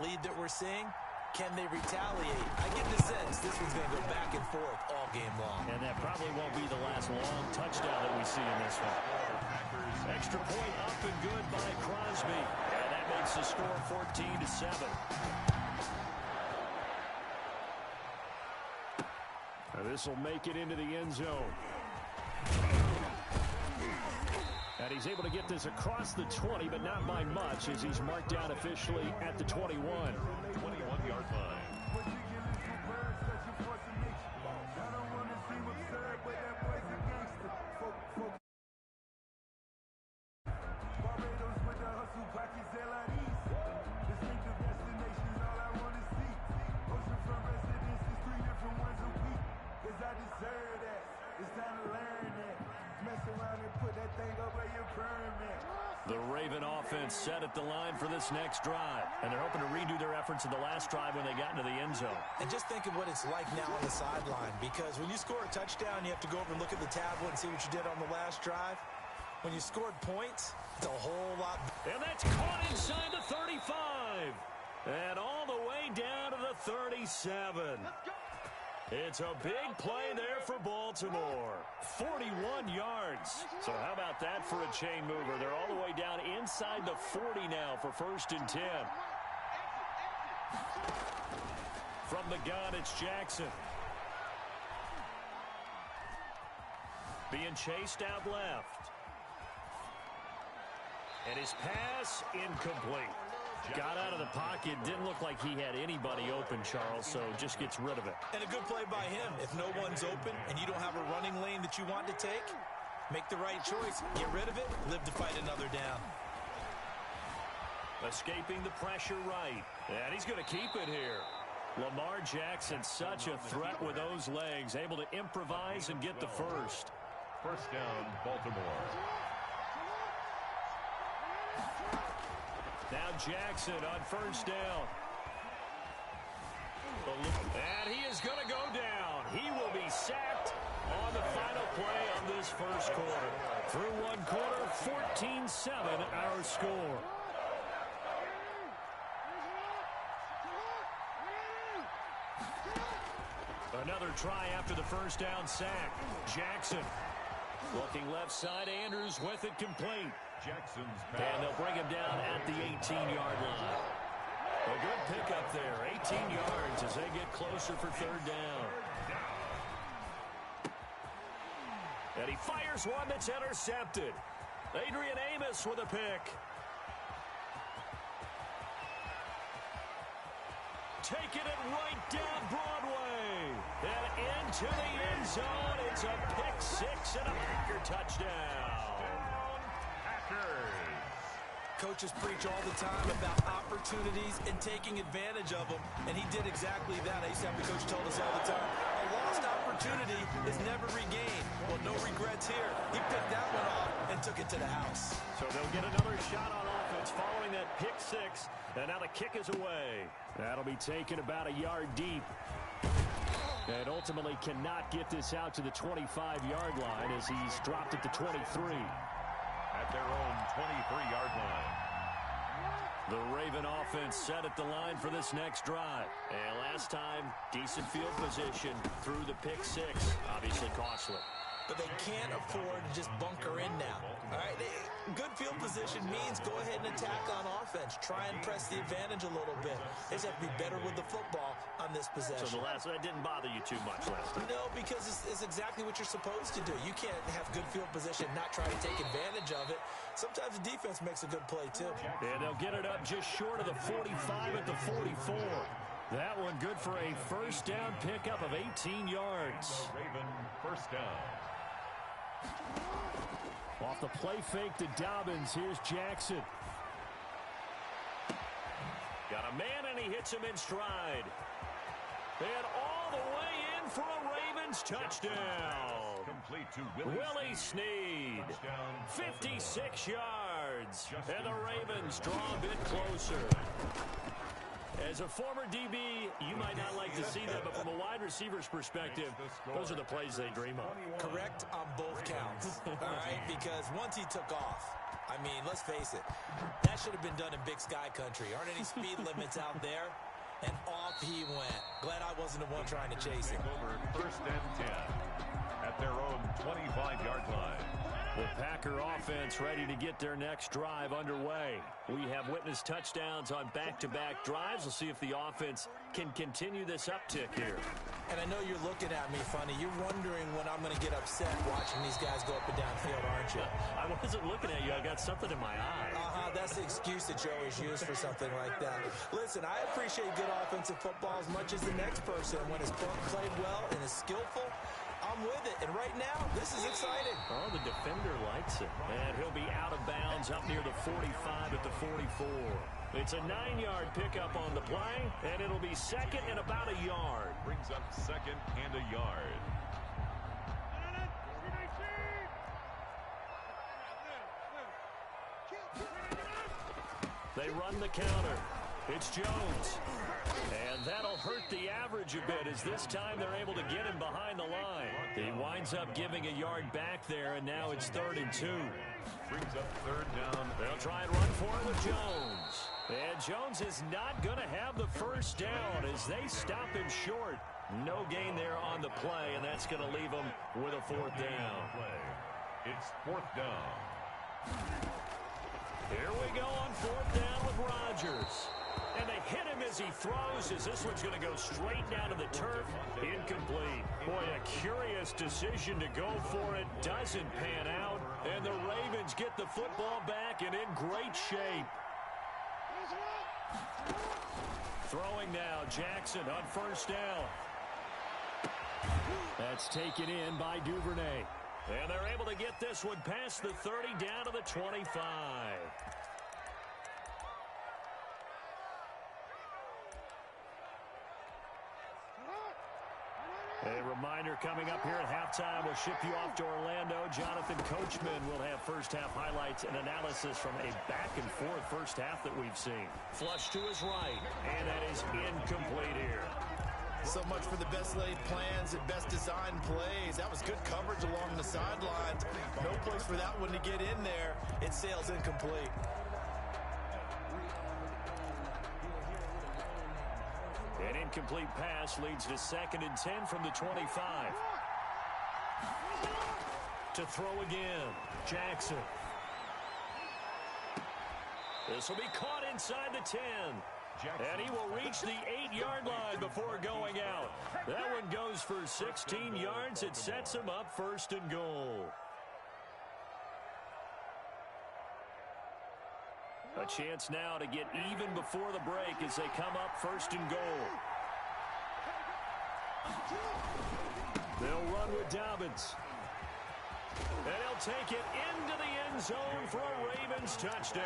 lead that we're seeing. Can they retaliate? I get the sense this one's going to go back and forth all game long. And that probably won't be the last long touchdown that we see in this one. Extra point up and good by Crosby. And that makes the score 14-7. This will make it into the end zone. And he's able to get this across the 20, but not by much, as he's marked down officially at the 21. 21-yard line. The Raven offense set at the line for this next drive. And they're hoping to redo their efforts in the last drive when they got into the end zone. And just think of what it's like now on the sideline. Because when you score a touchdown, you have to go over and look at the tablet and see what you did on the last drive. When you scored points, it's a whole lot. And that's caught inside the 35. And all the way down to the 37. It's a big play there for Baltimore. 41 yards. So how about that for a chain mover? They're all the way down inside the 40 now for 1st and 10. From the gun, it's Jackson. Being chased out left. And his pass incomplete. Got out of the pocket. Didn't look like he had anybody open, Charles, so just gets rid of it. And a good play by him. If no one's open and you don't have a running lane that you want to take, make the right choice. Get rid of it. Live to fight another down. Escaping the pressure right. And he's going to keep it here. Lamar Jackson, such a threat with those legs. Able to improvise and get the first. First down, Baltimore. Now Jackson on 1st down. And he is going to go down. He will be sacked on the final play of this first quarter. Through one quarter, 14-7 our score. Another try after the first down sack. Jackson looking left side. Andrews with it complete. Jackson's pass. And they'll bring him down at the 18-yard line. A good pickup there. 18 yards as they get closer for 3rd down. And he fires one that's intercepted. Adrian Amos with a pick. Taking it right down Broadway. And into the end zone. It's a pick six and a Packer touchdown. Coaches preach all the time about opportunities and taking advantage of them, and he did exactly that. I used to have the coach told us all the time, a lost opportunity is never regained. Well, no regrets here. He picked that one off and took it to the house. So they'll get another shot on offense following that pick six, and now the kick is away. That'll be taken about a yard deep. And ultimately cannot get this out to the 25-yard line as he's dropped at the 23. At their own 23-yard line. The Raven offense set at the line for this next drive. And last time, decent field position through the pick six. Obviously costly. But they can't afford to just bunker in now. All right, good field position means go ahead and attack on offense. Try and press the advantage a little bit. They just have to be better with the football on this possession. So that didn't bother you too much last time? No, because it's exactly what you're supposed to do. You can't have good field position and not try to take advantage of it. Sometimes the defense makes a good play, too. And they'll get it up just short of the 45 at the 44. That one good for a first down pickup of 18 yards. Raven, first down. Off the play fake to Dobbins, here's Jackson. Got a man and he hits him in stride. And all the way in for a Ravens touchdown. Complete to Willie Snead. 56 yards. And the Ravens draw a bit closer. As a former DB, you might not like to see that, but from a wide receiver's perspective, those are the plays they dream of. Correct on both counts, all right? Because once he took off, I mean, let's face it. That should have been done in Big Sky country. Aren't any speed limits out there? And off he went. Glad I wasn't the one trying to chase him. Over 1st and 10 at their own 25-yard line. The Packer offense ready to get their next drive underway. We have witnessed touchdowns on back-to-back drives. We'll see if the offense can continue this uptick here. And I know you're looking at me funny. You're wondering when I'm going to get upset watching these guys go up and down field, aren't you? I wasn't looking at you. I got something in my eye. That's the excuse that you always use for something like that. Listen, I appreciate good offensive football as much as the next person. When it's played well and is skillful, I'm with it. And right now, this is exciting. Oh, the defender likes it. And he'll be out of bounds up near the 45 at the 44. It's a 9-yard pickup on the play, and it'll be second and about a yard. Brings up second and a yard. They run the counter. It's Jones. And that'll hurt the average a bit as this time they're able to get him behind the line. He winds up giving a yard back there, and now it's 3rd and 2. Brings up 3rd down. They'll try and run for it with Jones. And Jones is not going to have the first down as they stop him short. No gain there on the play, and that's going to leave him with a 4th down. It's 4th down. Here we go on 4th down with Rodgers. And they hit him as he throws, as this one's going to go straight down to the turf. Incomplete. Boy, a curious decision to go for it. Doesn't pan out. And the Ravens get the football back and in great shape. Throwing now, Jackson on 1st down. That's taken in by Duvernay. And they're able to get this one past the 30 down to the 25. A reminder coming up here at halftime. We'll ship you off to Orlando. Jonathan Coachman will have first-half highlights and analysis from a back-and-forth first half that we've seen. Flush to his right, and that is incomplete here. So much for the best laid plans and best designed plays. That was good coverage along the sidelines. No place for that one to get in there. It sails incomplete. An incomplete pass leads to 2nd and 10 from the 25. To throw again, Jackson. This will be caught inside the 10. And he will reach the 8-yard line before going out. That one goes for 16 yards. It sets him up 1st and goal. A chance now to get even before the break as they come up 1st and goal. They'll run with Dobbins. And he'll take it into the end zone for a Ravens touchdown.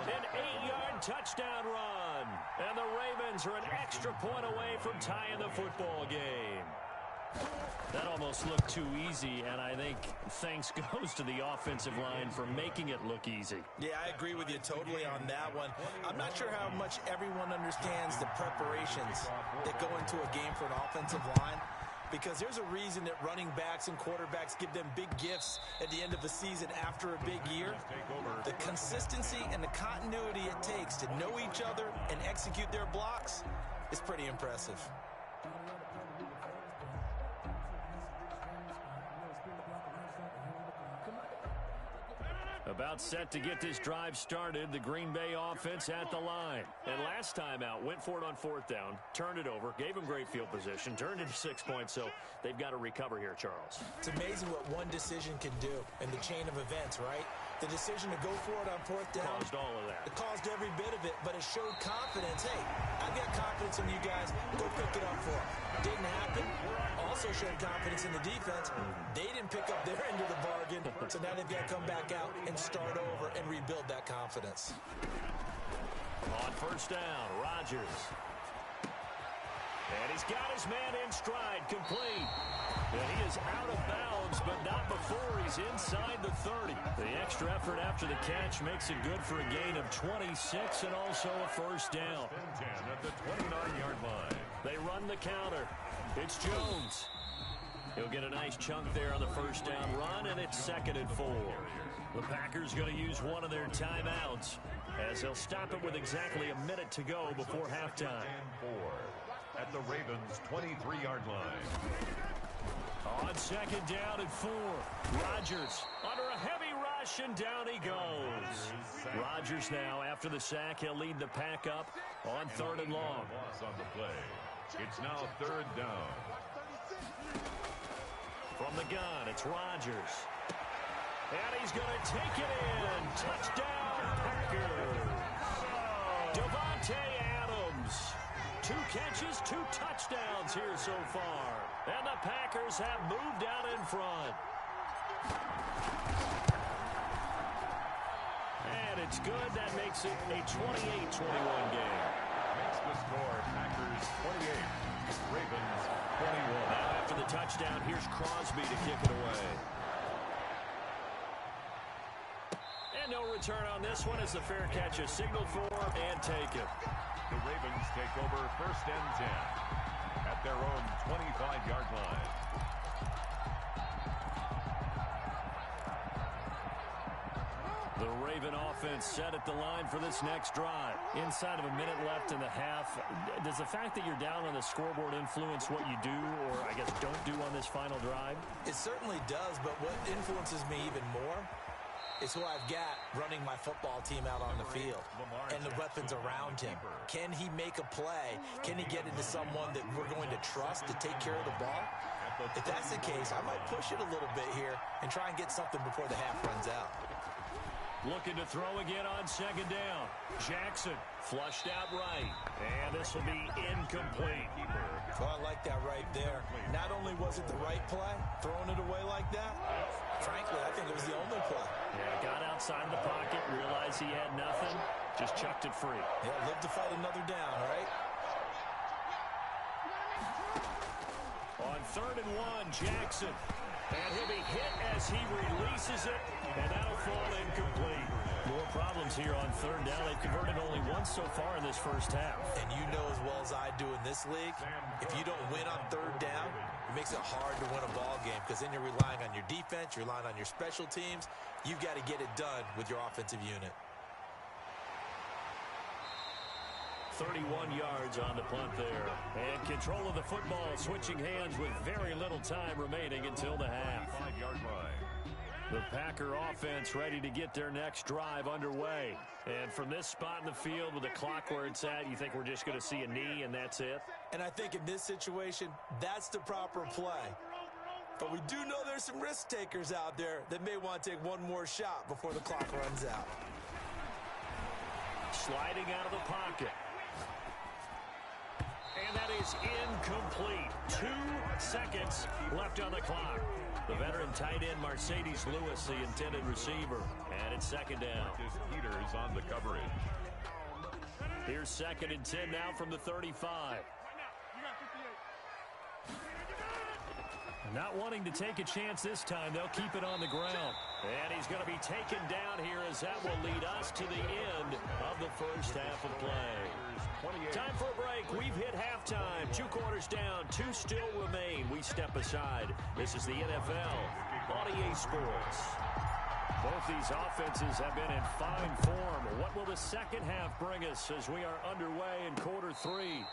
An 8-yard touchdown run. And the Ravens are an extra point away from tying the football game. That almost looked too easy, and I think thanks goes to the offensive line for making it look easy. Yeah, I agree with you totally on that one. I'm not sure how much everyone understands the preparations that go into a game for an offensive line, because there's a reason that running backs and quarterbacks give them big gifts at the end of the season after a big year. The consistency and the continuity it takes to know each other and execute their blocks is pretty impressive. About set to get this drive started, the Green Bay offense at the line. And last time out, went for it on 4th down, turned it over, gave them great field position, turned it to 6 points, so they've got to recover here, Charles. It's amazing what one decision can do in the chain of events, right? The decision to go for it on 4th down. Caused all of that. It caused every bit of it, but it showed confidence. Hey, I've got confidence in you guys. Go pick it up for them. Didn't happen. Also showed confidence in the defense. They didn't pick up their end of the bargain, so now they've got to come back out and start over and rebuild that confidence. On 1st down, Rodgers. And he's got his man in stride, complete. And he is out of bounds, but not before he's inside the 30. The extra effort after the catch makes it good for a gain of 26 and also a 1st down. 10 at the 29-yard line. They run the counter. It's Jones. He'll get a nice chunk there on the first down run, and it's 2nd and 4. The Packers going to use one of their timeouts as they'll stop it with exactly a minute to go before halftime. At the Ravens' 23-yard line. On 2nd down and 4, Rodgers under a heavy rush, and down he goes. Rodgers now, after the sack, he'll lead the pack up on 3rd and long. On the play. It's now 3rd down. From the gun, it's Rodgers. And he's going to take it in. Touchdown, Packers. Devontae Adams. 2 catches, 2 touchdowns here so far. And the Packers have moved out in front. And it's good. That makes it a 28-21 game. Makes the score Packers 28, Ravens 21. Now after the touchdown, here's Crosby to kick it away. And no return on this one as the fair catch is signaled for and taken. The Ravens take over 1st and 10 at their own 25-yard line. The Raven offense set at the line for this next drive. Inside of a minute left in the half, does the fact that you're down on the scoreboard influence what you do, or I guess don't do on this final drive? It certainly does, but what influences me even more is who I've got running my football team out on the field and the weapons around him. Can he make a play? Can he get into someone that we're going to trust to take care of the ball? If that's the case, I might push it a little bit here and try and get something before the half runs out. Looking to throw again on 2nd down. Jackson flushed out right. And this will be incomplete. Well, I like that right there. Not only was it the right play, throwing it away like that, frankly, I think it was the only play. Yeah, got outside of the pocket, realized he had nothing, just chucked it free. Yeah, live to fight another down, right? On 3rd and 1, Jackson. And he'll be hit as he releases it, and that'll fall incomplete. More problems here on 3rd down. They've converted only once so far in this first half. And you know as well as I do in this league, if you don't win on 3rd down, it makes it hard to win a ball game because then you're relying on your defense, you're relying on your special teams. You've got to get it done with your offensive unit. 31 yards on the punt there. And control of the football, switching hands with very little time remaining until the half. 5-yard line. The Packer offense ready to get their next drive underway. And from this spot in the field with the clock where it's at, you think we're just going to see a knee and that's it? And I think in this situation, that's the proper play. But we do know there's some risk takers out there that may want to take one more shot before the clock runs out. Sliding out of the pocket. And that is incomplete. 2 seconds left on the clock. The veteran tight end Mercedes Lewis, the intended receiver. And it's 2nd down. Peters on the coverage. Here's 2nd and 10 now from the 35. Not wanting to take a chance this time, they'll keep it on the ground. And he's going to be taken down here as that will lead us to the end of the first half of play. Time for a break. We've hit halftime. 2 quarters down. 2 still remain. We step aside. This is the NFL on EA Sports. Both these offenses have been in fine form. What will the second half bring us as we are underway in quarter 3?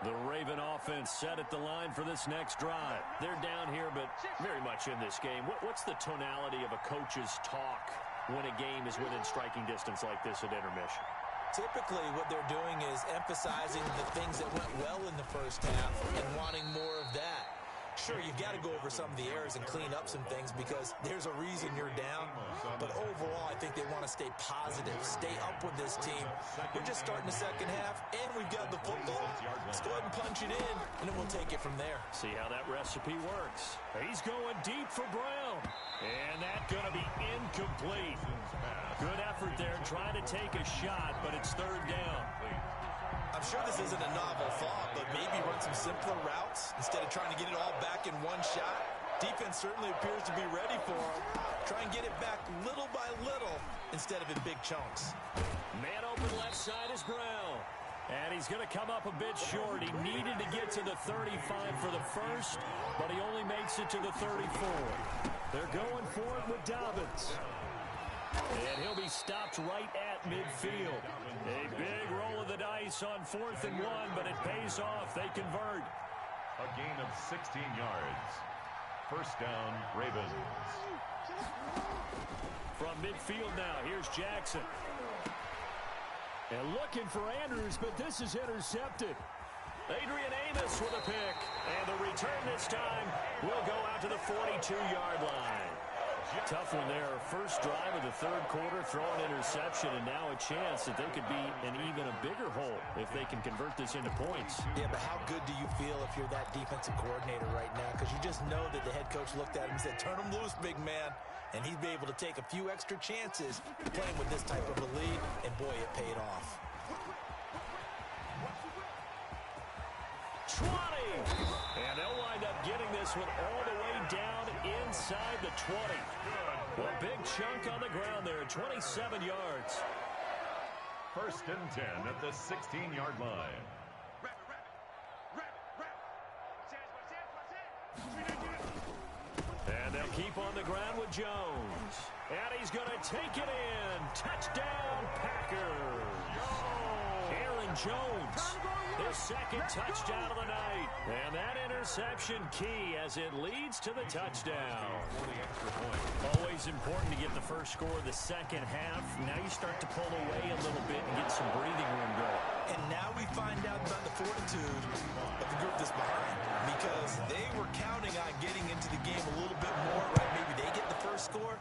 The Raven offense set at the line for this next drive. They're down here, but very much in this game. What's the tonality of a coach's talk when a game is within striking distance like this at intermission? Typically, what they're doing is emphasizing the things that went well in the first half and wanting more of that. Sure, you've got to go over some of the errors and clean up some things because there's a reason you're down. But overall, I think they want to stay positive, stay up with this team. We're just starting the second half, and we've got the football. Let's go ahead and punch it in, and then we'll take it from there. See how that recipe works. He's going deep for Brown. And that's going to be incomplete. Good effort there, trying to take a shot, but it's 3rd down. I'm sure this isn't a novel thought, but maybe run some simpler routes instead of trying to get it all back in one shot. Defense certainly appears to be ready for him. Try and get it back little by little instead of in big chunks. Man open left side is Brown. And he's going to come up a bit short. He needed to get to the 35 for the first, but he only makes it to the 34. They're going for it with Dobbins. And he'll be stopped right at midfield. A big roll of the dice on 4th and 1, but it pays off. They convert. A gain of 16 yards. First down, Ravens. From midfield now, here's Jackson. And looking for Andrews, but this is intercepted. Adrian Amos with a pick. And the return this time will go out to the 42-yard line. Tough one there. First drive of the third quarter, throw an interception, and now a chance that they could be in even a bigger hole if they can convert this into points. Yeah, but how good do you feel if you're that defensive coordinator right now? Because you just know that the head coach looked at him and said, turn him loose, big man. And he'd be able to take a few extra chances playing with this type of a lead, and boy, it paid off. 20! And they'll wind up getting this one all the way down inside the 20. Well, a big chunk on the ground there, 27 yards. First and 10 at the 16-yard line. And they'll keep on the ground with Jones. And he's going to take it in. Touchdown, Packers. Aaron Jones, his second touchdown of the night. And that interception key as it leads to the touchdown. Always important to get the first score of the second half. Now you start to pull away a little bit and get some breathing room going. And now we find out about the fortitude of the group that's behind, because they were counting on getting into the game a little bit more, right? Maybe they get the first score.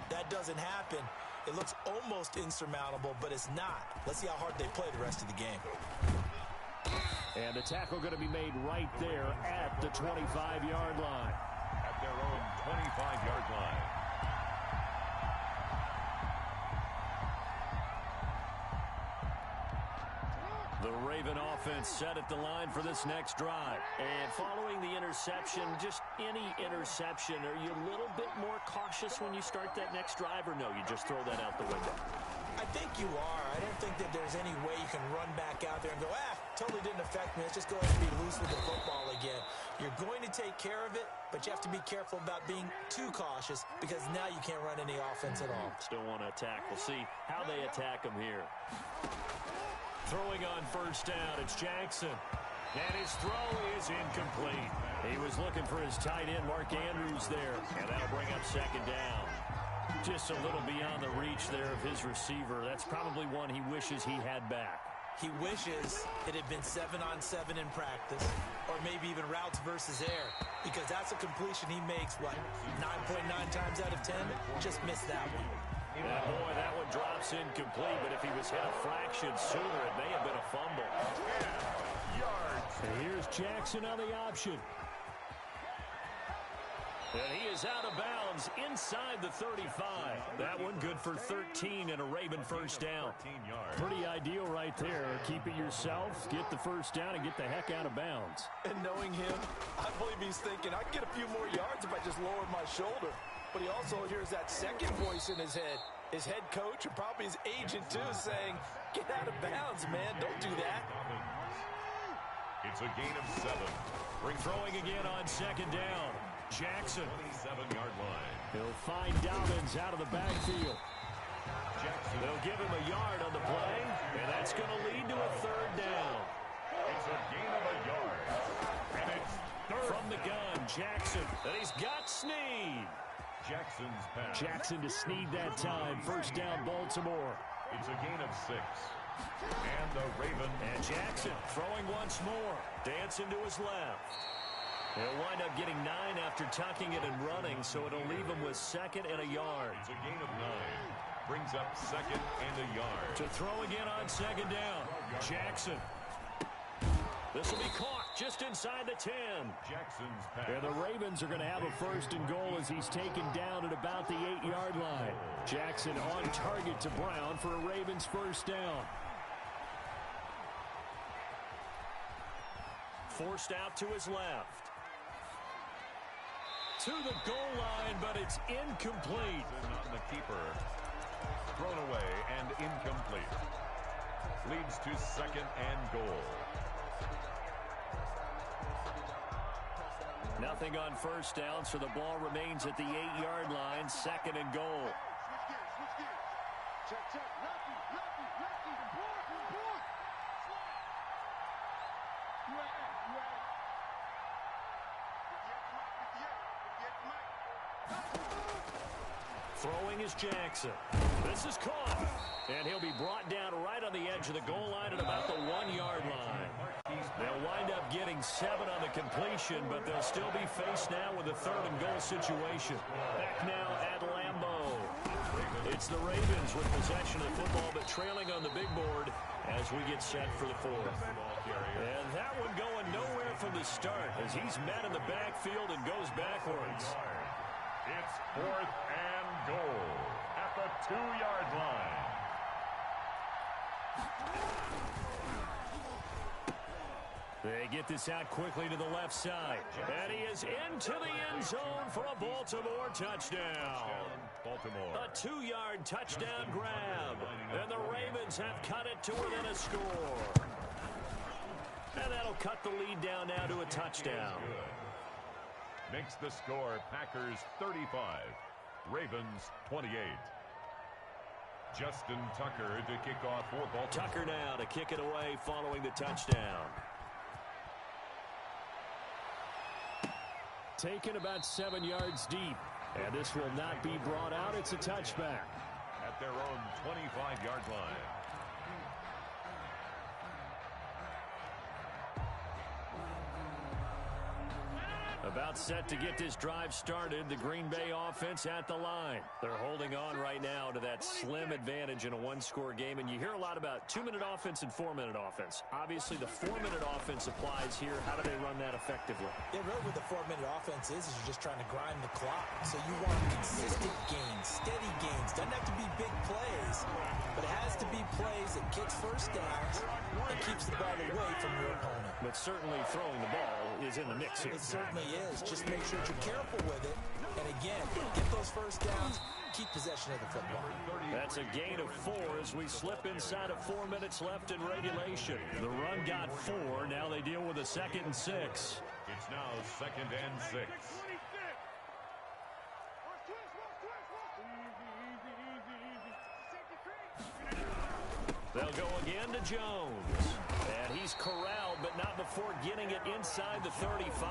That doesn't happen. It looks almost insurmountable, but it's not. Let's see how hard they play the rest of the game. And the tackle going to be made right there at the 25-yard line. At their own 25-yard line. The Raven offense set at the line for this next drive. And following the interception, just any interception, are you a little bit more cautious when you start that next drive, or no, you just throw that out the window? I think you are. I don't think that there's any way you can run back out there and go, totally didn't affect me. Let's just go ahead and be loose with the football again. You're going to take care of it, but you have to be careful about being too cautious, because now you can't run any offense at all. Still want to attack. We'll see how they attack them here. Throwing on first down, it's Jackson. And his throw is incomplete. He was looking for his tight end, Mark Andrews, there. And that'll bring up second down. Just a little beyond the reach there of his receiver. That's probably one he wishes he had back. He wishes it had been 7-on-7 in practice, or maybe even routes versus air, because that's a completion he makes, 9.9 times out of 10? Just missed that one. And boy, that one drops incomplete, but if he was hit a fraction sooner, it may have been a fumble. Yards. And here's Jackson on the option. And he is out of bounds inside the 35. That one good for 13 and a Raven first down. Pretty ideal right there. Keep it yourself, get the first down, and get the heck out of bounds. And knowing him, I believe he's thinking, I can get a few more yards if I just lower my shoulder. But he also hears that second voice in his head. His head coach, and probably his agent too, saying, get out of bounds, man. Don't do that. It's a gain of 7. Throwing again on second down. Jackson. 27-yard line. He'll find Dobbins out of the backfield. Jackson. They'll give him a yard on the play, and that's going to lead to a third down. It's a gain of a yard. And it's third. From the gun, Jackson. And he's got Snead. Jackson's pass. Jackson to Snead that time. First down, Baltimore. It's a gain of 6. And the Raven. And Jackson throwing once more. Dancing to his left. He'll wind up getting 9 after tucking it and running, so it'll leave him with second and a yard. It's a gain of 9. Brings up second and a yard. To throw again on second down. Jackson. This will be caught just inside the 10. Jackson's pass. And the Ravens are going to have a first and goal as he's taken down at about the 8-yard line. Jackson on target to Brown for a Ravens first down. forced out to his left. To the goal line, but it's incomplete. On the keeper. Thrown away and incomplete. Leads to second and goal. Nothing on first down, so the ball remains at the 8-yard line, second and goal. Throwing is Jackson. This is caught. And he'll be brought down right on the edge of the goal line at about the 1-yard line. They'll wind up getting 7 on the completion, but they'll still be faced now with a third and goal situation. Back now at Lambeau. It's the Ravens with possession of the football, but trailing on the big board as we get set for the fourth. And that one going nowhere from the start as he's met in the backfield and goes backwards. It's fourth and goal at the 2-yard line. They get this out quickly to the left side. And he is into the end zone for a Baltimore touchdown. Baltimore. A 2-yard touchdown grab. And the Ravens have cut it to within a score. And that'll cut the lead down now to a touchdown. Makes the score Packers 35, Ravens 28. Justin Tucker to kick off for Baltimore. Tucker now to kick it away following the touchdown. Taken about 7 yards deep. And this will not be brought out. It's a touchback. At their own 25-yard line. About set to get this drive started. The Green Bay offense at the line. They're holding on right now to that slim advantage in a one-score game. And you hear a lot about 2-minute offense and 4-minute offense. Obviously, the 4-minute offense applies here. How do they run that effectively? Yeah, really what the 4-minute offense is you're just trying to grind the clock. So you want consistent gains, steady gains. Doesn't have to be big plays, but it has to be plays that kicks first downs and keeps the ball away from your opponent. But certainly throwing the ball is in the mix here. It certainly is. Just make sure that you're careful with it. And again, get those first downs, keep possession of the football. That's a gain of 4 as we slip inside of 4 minutes left in regulation. The run got 4. Now they deal with a 2nd and 6. It's now 2nd and 6. They'll go again to Jones. And he's corralled, but not before getting it inside the 35.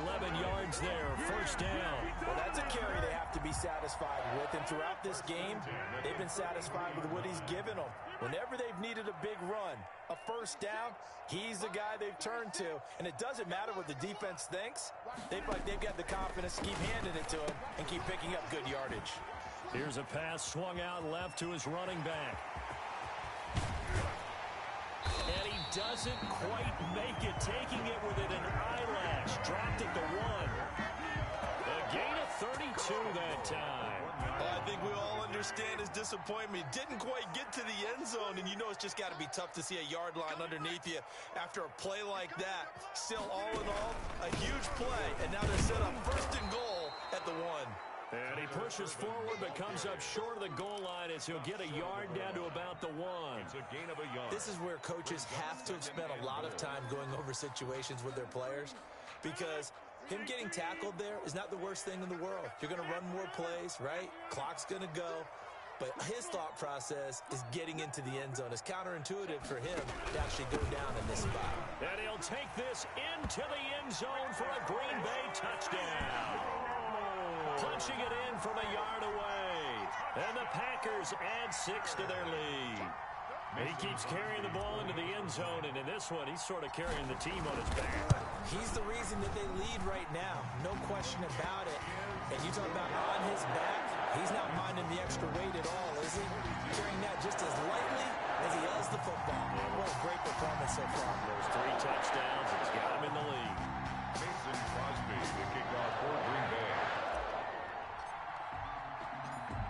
11 yards there, first down. Well, that's a carry they have to be satisfied with. And throughout this game, they've been satisfied with what he's given them. Whenever they've needed a big run, a first down, he's the guy they've turned to. And it doesn't matter what the defense thinks. They've got the confidence to keep handing it to him and keep picking up good yardage. Here's a pass swung out left to his running back. And he doesn't quite make it, taking it within an eyelash. Dropped it to 1. A gain of 32 that time. I think we all understand his disappointment. Didn't quite get to the end zone, and you know it's just got to be tough to see a yard line underneath you after a play like that. Still, all in all, a huge play, and now they're set up first and goal at the 1. And he pushes forward, but comes up short of the goal line as he'll get a yard down to about the 1. It's a gain of a yard. This is where coaches have to have spent a lot of time going over situations with their players, because him getting tackled there is not the worst thing in the world. You're going to run more plays, right? Clock's going to go. But his thought process is getting into the end zone. It's counterintuitive for him to actually go down in this spot. And he'll take this into the end zone for a Green Bay touchdown. Punching it in from a yard away. And the Packers add 6 to their lead. He keeps carrying the ball into the end zone, and in this one, he's sort of carrying the team on his back. He's the reason that they lead right now. No question about it. And you talk about on his back, he's not minding the extra weight at all, is he? Carrying that just as lightly as he does the football. What a great performance so far. Those 3 touchdowns, it's got him in the lead. Mason Crosby to kick off for Green Bay.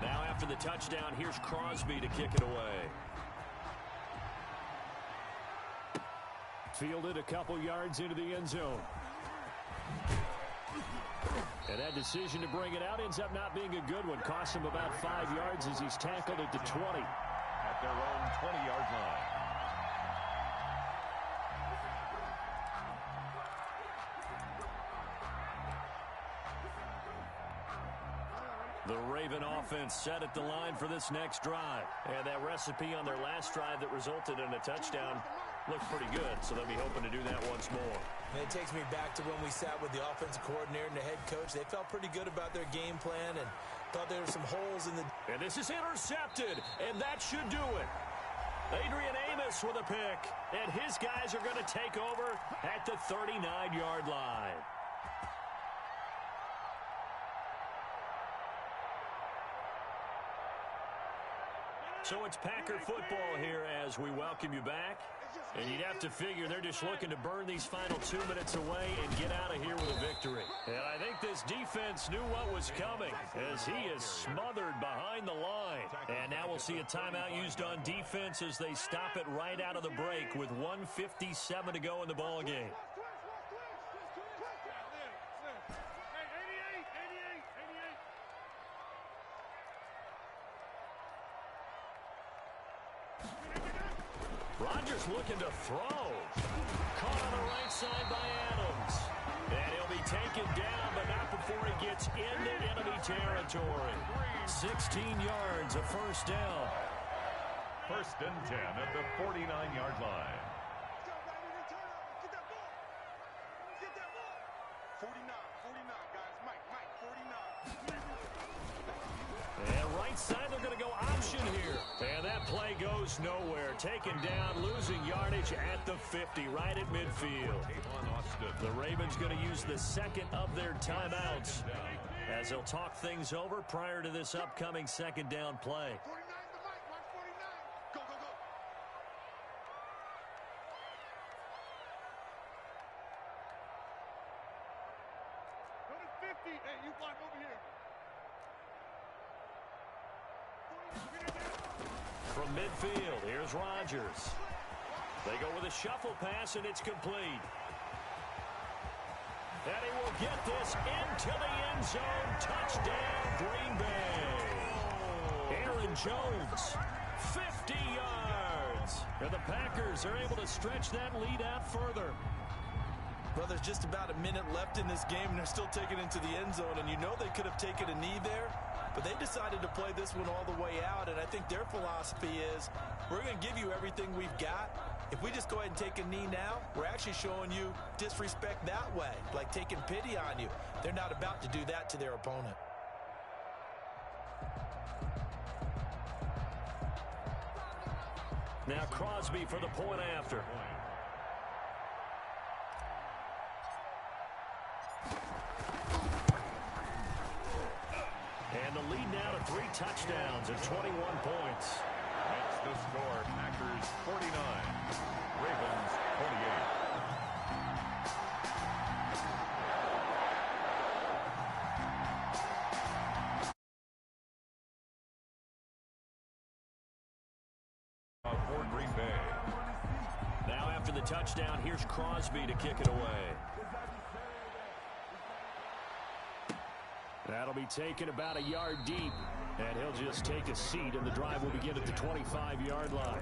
Now after the touchdown, here's Crosby to kick it away. Fielded a couple yards into the end zone. And that decision to bring it out ends up not being a good one. Cost him about 5 yards as he's tackled at the 20. At their own 20-yard line. The Raven offense set at the line for this next drive. And that recipe on their last drive that resulted in a touchdown looked pretty good, so they'll be hoping to do that once more. And it takes me back to when we sat with the offensive coordinator and the head coach. They felt pretty good about their game plan and thought there were some holes in the... And this is intercepted, and that should do it. Adrian Amos with a pick, and his guys are going to take over at the 39-yard line. So it's Packer football here as we welcome you back. And you'd have to figure they're just looking to burn these final 2 minutes away and get out of here with a victory. And I think this defense knew what was coming as he is smothered behind the line. And now we'll see a timeout used on defense as they stop it right out of the break with 1:57 to go in the ballgame. Rodgers looking to throw. Caught on the right side by Adams. And he'll be taken down, but not before he gets into enemy territory. 16 yards, a first down. 1st and 10 at the 49-yard line. 49, guys. Mike, 49. And right side, they're going to go option here. And that play goes nowhere. Taken down, losing yardage at the 50, right at midfield. The Ravens going to use the second of their timeouts as they'll talk things over prior to this upcoming second down play. 49 to Mike. Watch 49. Go. Go to 50. Hey, you block over here. From midfield, here's Rodgers. They go with a shuffle pass, and it's complete. And he will get this into the end zone. Touchdown, Green Bay. Aaron Jones, 50 yards. And the Packers are able to stretch that lead out further. Well, there's just about a minute left in this game, and they're still taking it into the end zone. And you know they could have taken a knee there, but they decided to play this one all the way out. And I think their philosophy is, we're going to give you everything we've got. If we just go ahead and take a knee now, we're actually showing you disrespect that way, like taking pity on you. They're not about to do that to their opponent. Now Crosby for the point after. And the lead now to 3 touchdowns and 21 points. That's the score. Packers 49. Ravens 28. For Green Bay. Now after the touchdown, here's Crosby to kick it away. That'll be taken about a yard deep, and he'll just take a seat, and the drive will begin at the 25-yard line.